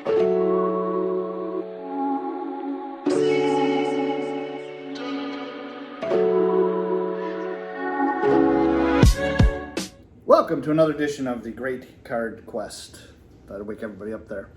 Welcome to another edition of the Great Card Quest. That'll wake everybody up there.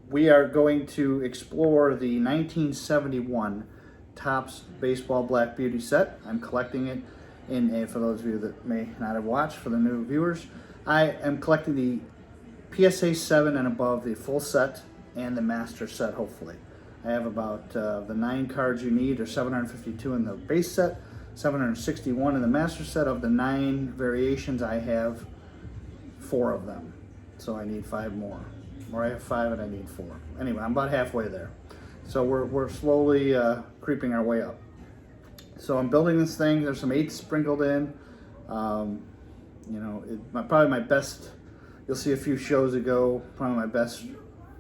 We are going to explore the 1971 Topps Baseball Black Beauty set. I'm collecting it for those of you that may not have watched, for the new viewers, I am collecting the PSA 7 and above, the full set, and the master set, hopefully. I have about the 9 cards you need, or 752 in the base set, 761 in the master set. Of the 9 variations, I have 4 of them. So I need 5 more. Or I have 5 and I need 4. Anyway, I'm about halfway there. So we're slowly creeping our way up. So I'm building this thing. There's some 8s sprinkled in. Probably my best, you'll see a few shows ago, probably my best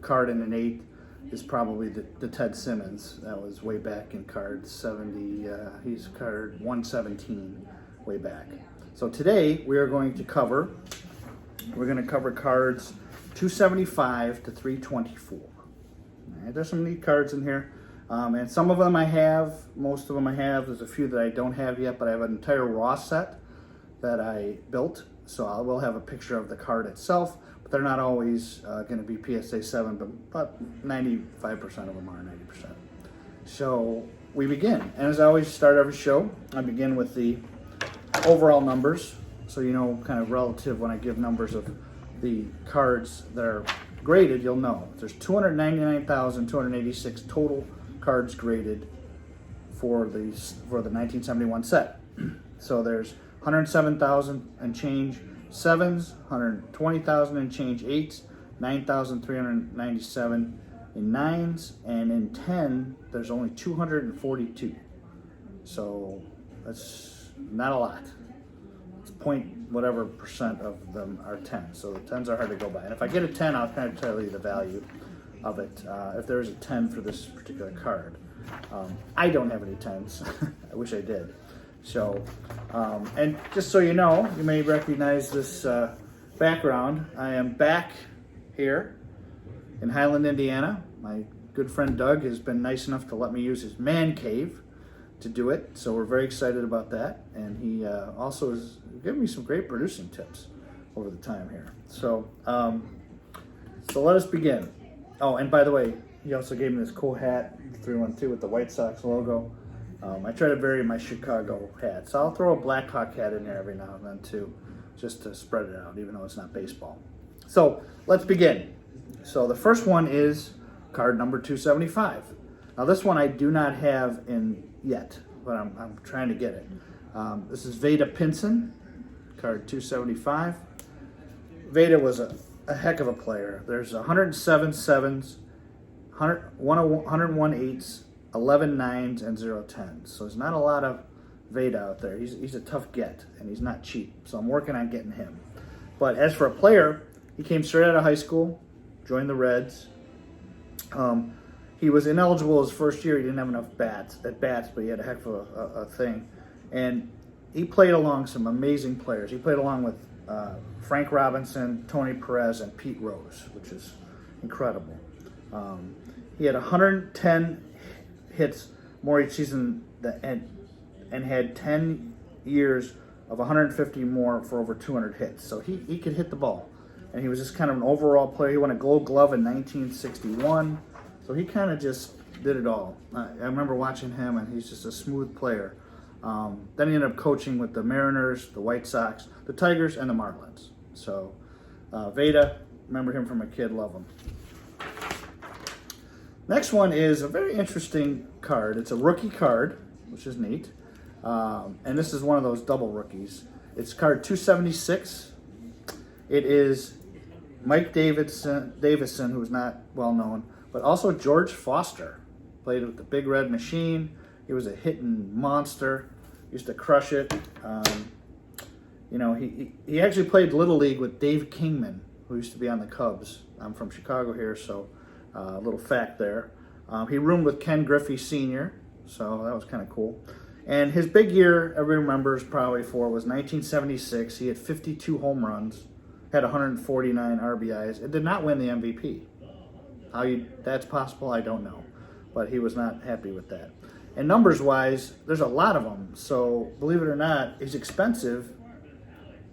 card in an 8 is probably the Ted Simmons. That was way back in card 70, he's card 117 way back. So today we're going to cover cards 275 to 324. Right, there's some neat cards in here. And some of them I have, most of them I have. There's a few that I don't have yet, but I have an entire raw set that I built. So I will have a picture of the card itself, but they're not always going to be PSA 7, but 95% of them are 90%. So we begin. And as I always start every show, I begin with the overall numbers. So you know, kind of relative when I give numbers of the cards that are graded, you'll know. There's 299,286 total cards graded for the 1971 set. So there's 107,000 and change 7s, 120,000 and change 8s, 9,397 in 9s, and in 10 there's only 242. So that's not a lot. It's point whatever percent of them are 10. So the 10s are hard to go by. And if I get a 10, I'll kind of tell you the value of it, if there is a 10 for this particular card. I don't have any 10s. I wish I did. So, and just so you know, you may recognize this background. I am back here in Highland, Indiana. My good friend Doug has been nice enough to let me use his man cave to do it. So we're very excited about that. And he also has given me some great producing tips over the time here. So, so let us begin. Oh, and by the way, he also gave me this cool hat, 312 with the White Sox logo. I try to vary my Chicago hat, so I'll throw a Blackhawk hat in there every now and then too, just to spread it out, even though it's not baseball. So let's begin. So the first one is card number 275. Now this one I do not have in yet, but I'm trying to get it. This is VII Pinson, card 275. VII was a heck of a player. There's 107 7s, 101 8s, 11 9s, and 0 10s. So there's not a lot of VII out there. He's a tough get, and he's not cheap. So I'm working on getting him. But as for a player, he came straight out of high school, joined the Reds. He was ineligible his first year. He didn't have enough bats, but he had a heck of a thing. And he played along some amazing players. He played along with Frank Robinson, Tony Perez, and Pete Rose, which is incredible. He had 110 hits more each season and had 10 years of 150 more for over 200 hits. So he could hit the ball. And he was just kind of an overall player. He won a Gold Glove in 1961. So he kind of just did it all. I remember watching him, and he's just a smooth player. Then he ended up coaching with the Mariners, the White Sox, the Tigers, and the Marlins. So VII, remember him from a kid, love him. Next one is a very interesting card. It's a rookie card, which is neat. And this is one of those double rookies. It's card 276. It is Mike Davison, who's not well known, but also George Foster. Played with the Big Red Machine. He was a hitting monster. Used to crush it. He actually played Little League with Dave Kingman, who used to be on the Cubs. I'm from Chicago here, so a little fact there. He roomed with Ken Griffey Sr., so that was kind of cool. And his big year, everybody remembers probably was 1976. He had 52 home runs, had 149 RBIs, and did not win the MVP. That's possible, I don't know. But he was not happy with that. And numbers-wise, there's a lot of them. So believe it or not, he's expensive,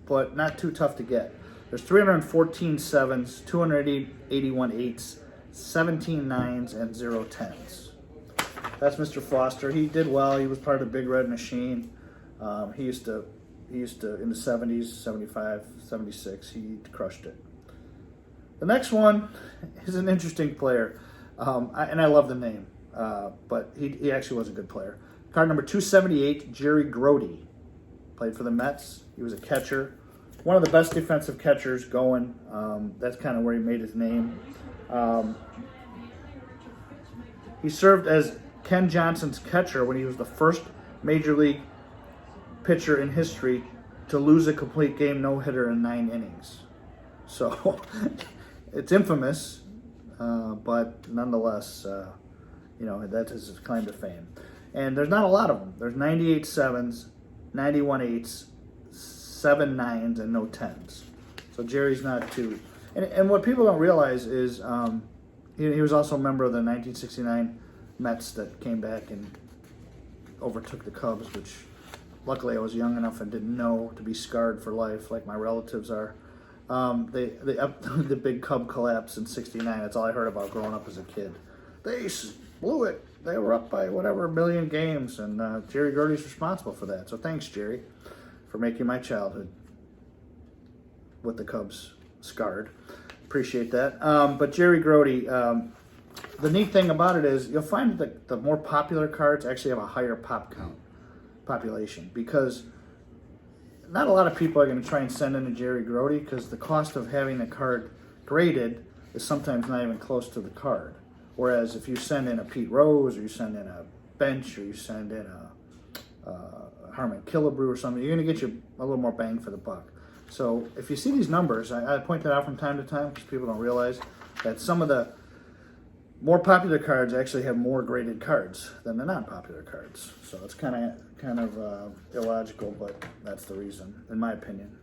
but not too tough to get. There's 314 sevens, 281 eights, 17 nines, and 0 tens. That's Mr. Foster. He did well. He was part of the Big Red Machine. He used to in the 70s, 75, 76. He crushed it. The next one is an interesting player, and I love the name, but he actually was a good player. Card number 278, Jerry Grody. Played for the Mets. He was a catcher. One of the best defensive catchers going. That's kind of where he made his name. He served as Ken Johnson's catcher when he was the first Major League pitcher in history to lose a complete game no-hitter in 9 innings. So it's infamous, but nonetheless, that is his claim to fame. And there's not a lot of them. There's 98 sevens, 91 eights, 7 nines, and no tens. So Jerry's not too. And what people don't realize is he was also a member of the 1969 Mets that came back and overtook the Cubs, which luckily I was young enough and didn't know to be scarred for life like my relatives are. The big Cub collapse in '69. That's all I heard about growing up as a kid. They blew it. They were up by whatever a million games, and Jerry Grody's responsible for that. So thanks, Jerry, for making my childhood with the Cubs scarred. Appreciate that. But Jerry Grody, the neat thing about it is you'll find that the more popular cards actually have a higher population, because not a lot of people are going to try and send in a Jerry Grody, because the cost of having a card graded is sometimes not even close to the card. Whereas if you send in a Pete Rose, or you send in a Bench, or you send in a Harmon Killebrew or something, you're going to get you a little more bang for the buck. So if you see these numbers, I point that out from time to time because people don't realize that some of the more popular cards actually have more graded cards than the non-popular cards. So it's kind of illogical, but that's the reason, in my opinion.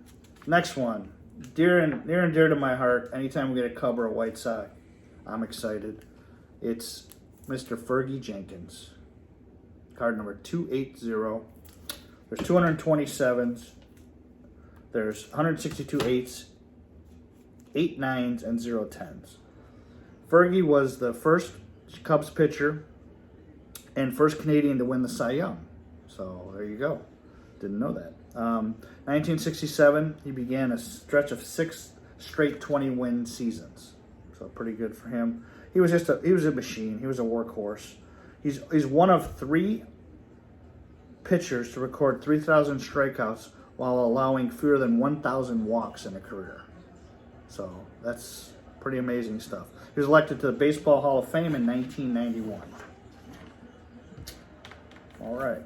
Next one, near and dear to my heart. Anytime we get a Cub or a White Sox, I'm excited. It's Mr. Fergie Jenkins. Card number 280. There's 227s. There's 162 eights, 8 nines, and 0 tens. Fergie was the first Cubs pitcher and first Canadian to win the Cy Young. So there you go. Didn't know that. 1967, he began a stretch of 6 straight 20-win seasons. So pretty good for him. He was a machine. He was a workhorse. He's one of 3 pitchers to record 3,000 strikeouts while allowing fewer than 1,000 walks in a career. So that's pretty amazing stuff. He was elected to the Baseball Hall of Fame in 1991. All right.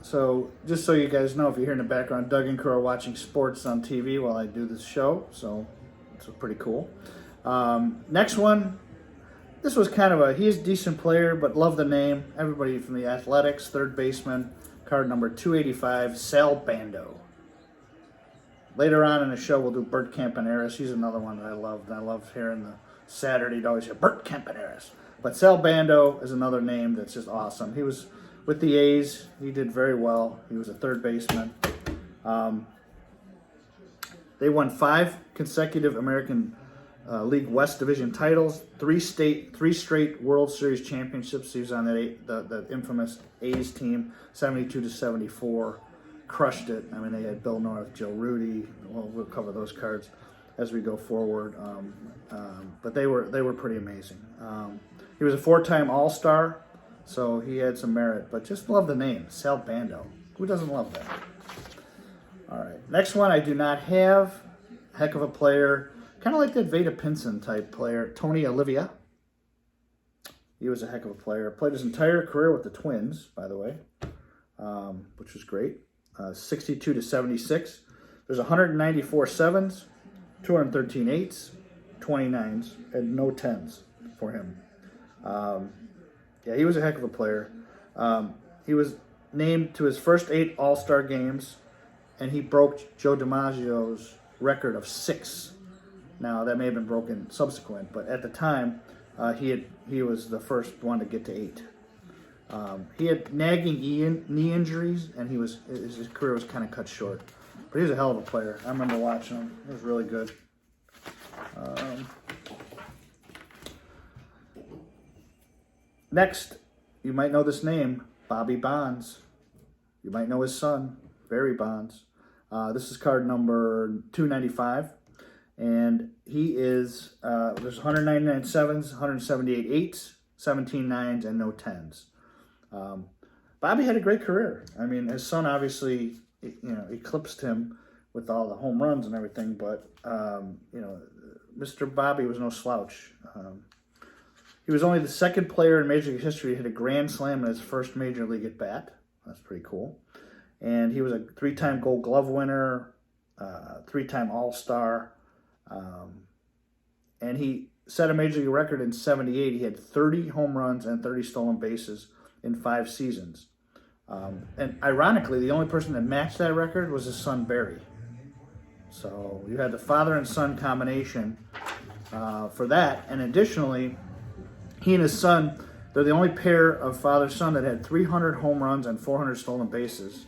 So just so you guys know, if you're here in the background, Doug and crew are watching sports on TV while I do this show. So it's pretty cool. Next one. This was he's a decent player, but love the name. Everybody from the Athletics, third baseman. Card number 285, Sal Bando. Later on in the show, we'll do Bert Campaneris. He's another one that I loved. I loved hearing the Saturday. You'd always hear Bert Campaneris. But Sal Bando is another name that's just awesome. He was with the A's. He did very well. He was a third baseman. They won 5 consecutive American League West Division titles, 3 straight World Series championships. He was on the infamous A's team, 72-74. Crushed it. I mean, they had Bill North, Joe Rudy. Well, we'll cover those cards as we go forward. But they were pretty amazing. He was a 4-time All-Star, so he had some merit. But just love the name, Sal Bando. Who doesn't love that? All right. Next one I do not have. Heck of a player. Kind of like that Veda Pinson type player, Tony Olivia. He was a heck of a player. Played his entire career with the Twins, by the way, which was great. 62-76. There's 194 sevens, 213 eights, 29s, and no tens for him. He was a heck of a player. He was named to his first 8 All-Star games, and he broke Joe DiMaggio's record of 6 Now that may have been broken subsequent, but at the time, he was the first one to get to 8. He had nagging knee injuries, and his career was kind of cut short. But he was a hell of a player. I remember watching him. He was really good. Next, you might know this name, Bobby Bonds. You might know his son, Barry Bonds. This is card number 295. And he is, there's 199 sevens, 178 eights, 17 nines, and no 10s. Bobby had a great career. I mean, his son obviously, eclipsed him with all the home runs and everything, but, Mr. Bobby was no slouch. He was only the second player in Major League history to hit a grand slam in his first Major League at bat. That's pretty cool. And he was a 3-time Gold Glove winner, 3-time All-Star. And he set a Major League record in '78. He had 30 home runs and 30 stolen bases in 5 seasons. And ironically, the only person that matched that record was his son, Barry. So you had the father and son combination for that. And additionally, he and his son, they're the only pair of father-son that had 300 home runs and 400 stolen bases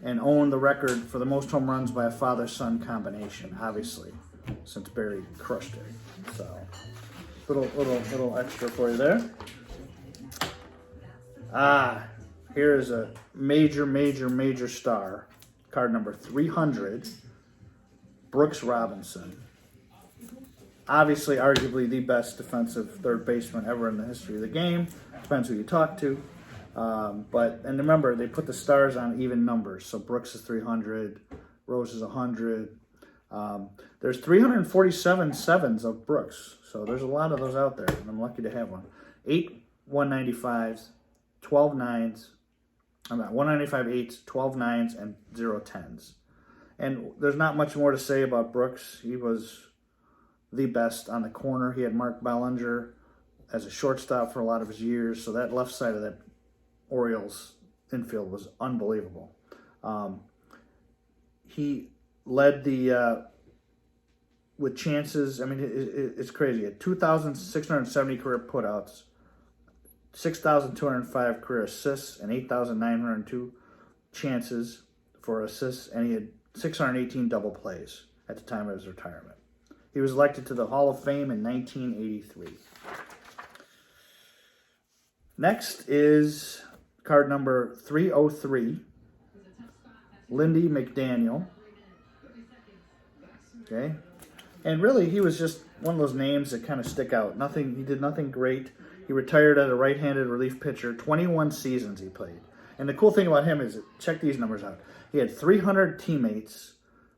and owned the record for the most home runs by a father-son combination, obviously, since Barry crushed it. So, little extra for you there. Here is a major star. Card number 300, Brooks Robinson. Obviously, arguably the best defensive third baseman ever in the history of the game. Depends who you talk to. And remember, they put the stars on even numbers. So Brooks is 300, Rose is 100. There's 347 sevens of Brooks. So there's a lot of those out there, and I'm lucky to have one. 8 195s, 12 nines. 195 8s, 12 nines, and 0 10s. And there's not much more to say about Brooks. He was the best on the corner. He had Mark Bellinger as a shortstop for a lot of his years. So that left side of that Orioles infield was unbelievable. He led the with chances. I mean, it's crazy. He had 2,670 career putouts, 6,205 career assists, and 8,902 chances for assists, and he had 618 double plays at the time of his retirement. He was elected to the Hall of Fame in 1983. Next is card number 303, Lindy McDaniel. Okay. And really, he was just one of those names that kind of stick out. He did nothing great. He retired as a right-handed relief pitcher. 21 seasons he played. And the cool thing about him is, check these numbers out. He had 300 teammates,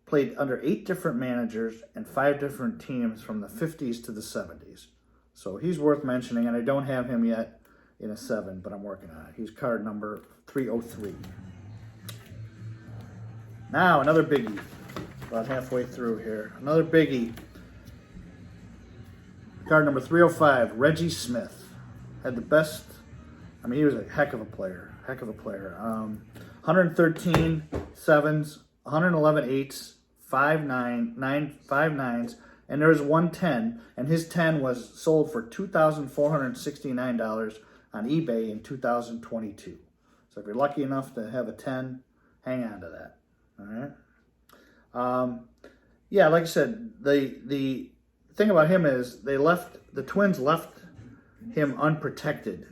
played under 8 different managers, and 5 different teams from the 50s to the 70s. So he's worth mentioning, and I don't have him yet in a 7, but I'm working on it. He's card number 303. Now, another biggie. About halfway through here. Another biggie. Card number 305, Reggie Smith. Had the best, he was a heck of a player. 113 sevens, 111 eights, 5 nines, and there was 110, and his 10 was sold for $2,469 on eBay in 2022. So if you're lucky enough to have a 10, hang on to that. All right. Like I said, the thing about him is the Twins left him unprotected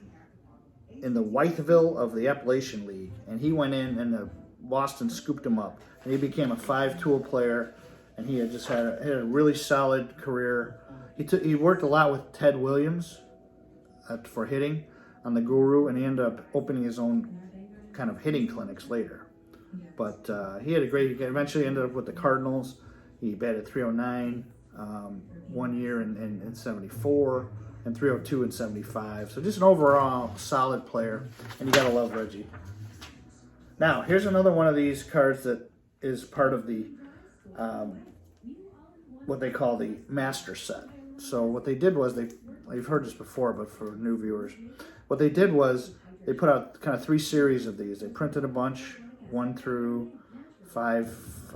in the Whiteville of the Appalachian League, and he went in and the Boston scooped him up, and he became a 5-tool player, and he had had a really solid career. He worked a lot with Ted Williams for hitting on the Guru, and he ended up opening his own kind of hitting clinics later. But he eventually ended up with the Cardinals. He batted 309 1 year in 74 and 302 in 75. So just an overall solid player, and you gotta love Reggie. Now, here's another one of these cards that is part of the what they call the master set. So what they did was you've heard this before, but for new viewers, what they did was they put out kind of 3 series of these. They printed a bunch, 1 through I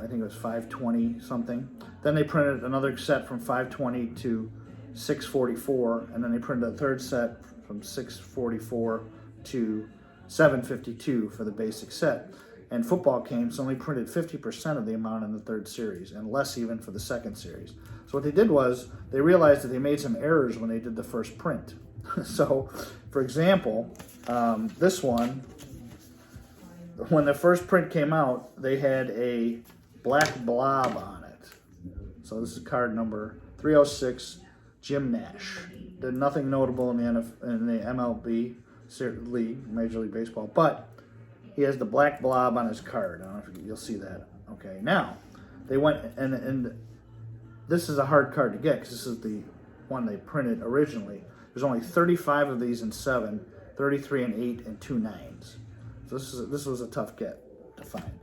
think it was 520 something. Then they printed another set from 520 to 644, and then they printed a third set from 644 to 752 for the basic set. And football games only printed 50% of the amount in the third series, and less even for the second series. So what they did was, they realized that they made some errors when they did the first print. So, for example, this one, when the first print came out, they had a black blob on it. So this is card number 306, Jim Nash. Did nothing notable in the MLB league, Major League Baseball, but he has the black blob on his card. I don't know if you'll see that. Okay, now they went and this is a hard card to get because this is the one they printed originally. There's only 35 of these in 7, 33 in 8, and 2 9s. So this was a tough get to find.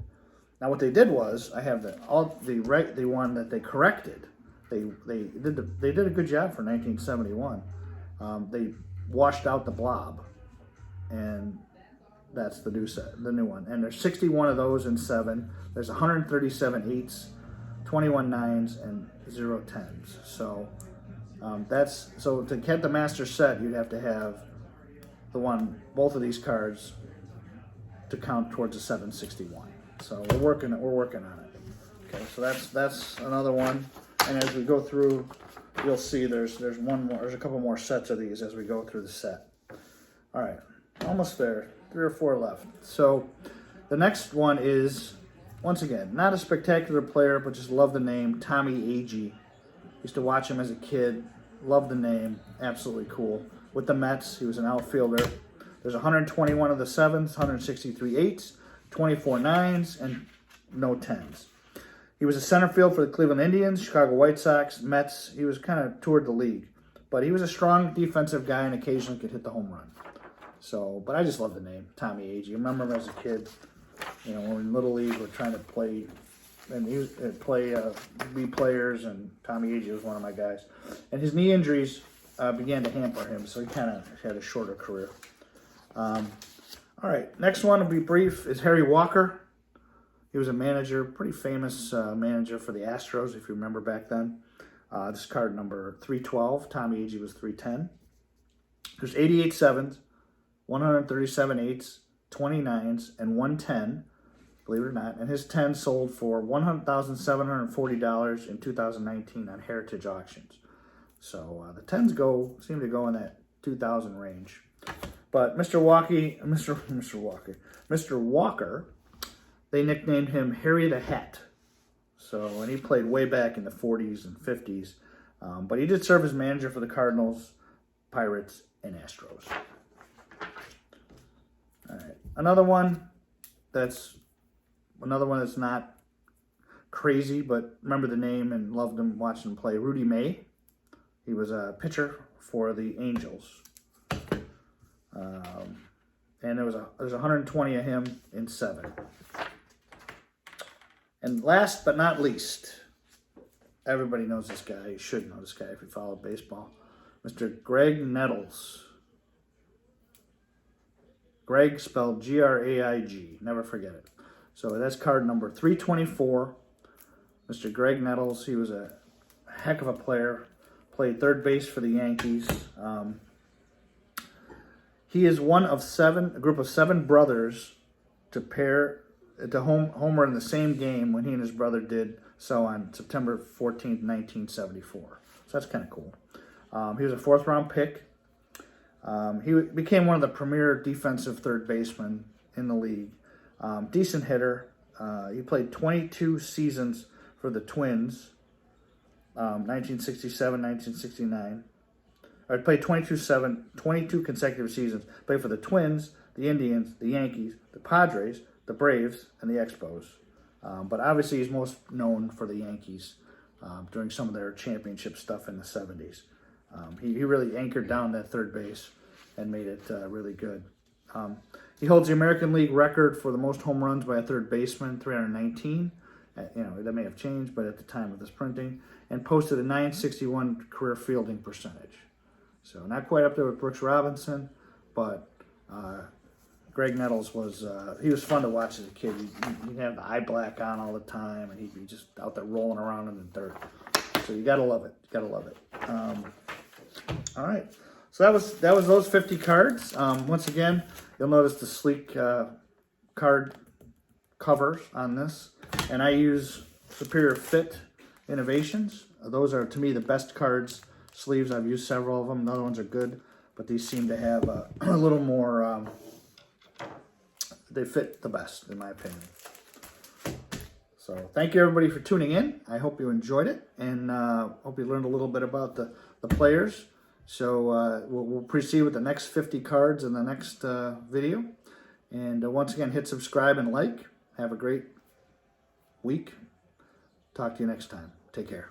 Now what they did was, I have the one that they corrected. They did a good job for 1971. They washed out the blob, and that's the new one. And there's 61 of those in 7. There's 137 8s, 21 9s, and 0 10s. So so to get the master set, you'd have to have both of these cards to count towards a 761. So we're working on it. Okay, so that's another one. And as we go through, you'll see there's one more. There's a couple more sets of these as we go through the set. All right, almost there. 3 or 4 left. So the next one is, once again, not a spectacular player, but just love the name, Tommy Agee. Used to watch him as a kid. Love the name. Absolutely cool. With the Mets, he was an outfielder. There's 121 of the 7s, 163 8s, 24 9s, and no 10s. He was a center field for the Cleveland Indians, Chicago White Sox, Mets. He was kind of toured the league. But he was a strong defensive guy and occasionally could hit the home run. So, but I just love the name, Tommy Agee. I remember him as a kid, when we were in Little League, we're trying to play, and be players, and Tommy Agee was one of my guys. And his knee injuries began to hamper him, so he kind of had a shorter career. All right, next one will be brief, is Harry Walker. He was a manager, pretty famous manager for the Astros, if you remember back then. This is card number 312. Tommy Agee was 310. There's 88 7s, 137 8s, 29s, and 110, believe it or not. And his 10 sold for $100,740 in 2019 on Heritage Auctions. So the 10s seem to go in that 2,000 range. But Mr. Walker, they nicknamed him Harry the Hat. So, and he played way back in the 40s and 50s. But he did serve as manager for the Cardinals, Pirates, and Astros. All right, another one that's not crazy, but remember the name and loved him, watched him play. Rudy May. He was a pitcher for the Angels. And there's 120 of him in 7. And last but not least, everybody knows this guy. You should know this guy if you follow baseball. Mr. Greg Nettles. Greg spelled Graig. Never forget it. So that's card number 324. Mr. Greg Nettles. He was a heck of a player. Played third base for the Yankees. He is one of a group of 7 brothers to homer in the same game when he and his brother did so on September 14th, 1974. So that's kind of cool. He was a 4th round pick. He became one of the premier defensive third basemen in the league. Decent hitter. He played 22 seasons for the Twins, 1967, 1969. I played 22 consecutive seasons. Played for the Twins, the Indians, the Yankees, the Padres, the Braves, and the Expos. But obviously he's most known for the Yankees during some of their championship stuff in the 70s. He really anchored down that third base and made it really good. He holds the American League record for the most home runs by a third baseman, 319. That may have changed, but at the time of this printing, and posted a 961 career fielding percentage. So not quite up there with Brooks Robinson, but Greg Nettles was, he was fun to watch as a kid. He'd have the eye black on all the time, and he'd be just out there rolling around in the dirt. So you gotta love it. You gotta love it. All right. So that was those 50 cards. Once again, you'll notice the sleek card covers on this, and I use Superior Fit Innovations. Those are, to me, the best cards sleeves. I've used several of them. The other ones are good, but these seem to have a little more. They fit the best, in my opinion. So thank you, everybody, for tuning in. I hope you enjoyed it, and hope you learned a little bit about the players. So we'll proceed with the next 50 cards in the next video. And once again, hit subscribe and like. Have a great week. Talk to you next time. Take care.